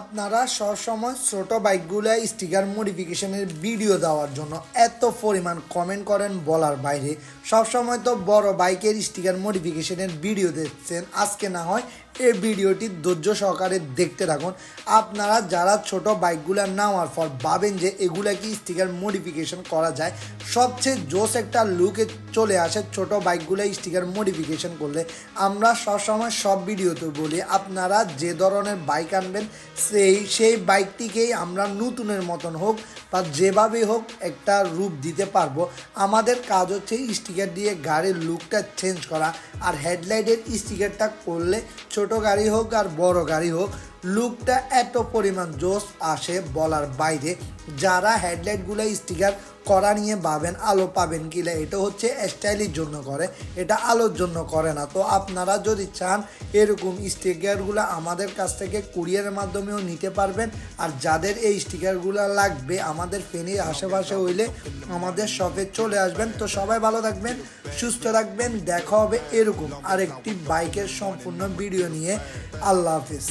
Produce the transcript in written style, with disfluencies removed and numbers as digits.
আপনারা সবসময় ছোট বাইকগুলো স্টিকার মডিফিকেশনের ভিডিও দেওয়ার জন্য এত পরিমাণ কমেন্ট করেন বলার বাইরে। সবসময় তো বড় বাইকের স্টিকার মডিফিকেশনের ভিডিও দেখছেন, আজকে না হয় এই ভিডিওটি ধৈর্য সহকারে দেখতে থাকুন। আপনারা যারা ছোট বাইকগুলো নেওয়ার পর ভাবেন যে এগুলা কি স্টিকার মডিফিকেশন করা যায়, সবচেয়ে জোস একটা লুকে চলে আসে ছোট বাইকগুলো স্টিকার মডিফিকেশন করলে। আমরা সবসময় সব ভিডিওতে বলি আপনারা যে ধরনের বাইক আনবেন সেই বাইকটিকেই আমরা নতুনের মতন হোক বা যেভাবে হোক একটা রূপ দিতে পারবো। আমাদের কাজ হচ্ছে স্টিকার দিয়ে গাড়ির লুকটা চেঞ্জ করা, আর হেডলাইটের স্টিকারটা করলে ছোট গাড়ি হোক আর বড় গাড়ি হোক লুকটা এত পরিমাণ জোস আসে বলার বাইরে। যারা হেডলাইটগুলো স্টিকার করা নিয়ে ভাবেন আলো পাবেন কিনা, এটা হচ্ছে স্টাইলের জন্য করে, এটা আলোর জন্য করে না। তো আপনারা যদি চান এরকম স্টিকারগুলো আমাদের কাছ থেকে কুরিয়ারের মাধ্যমেও নিতে পারবেন। আর যাদের এই স্টিকারগুলো লাগবে আমাদের ফেনীর আশেপাশে হইলে আমাদের শপে চলে আসবেন। তো সবাই ভালো থাকবেন, সুস্থ থাকবেন, দেখা হবে এরকম আরেকটি বাইকের সম্পূর্ণ ভিডিও নিয়ে। আল্লাহ হাফিজ।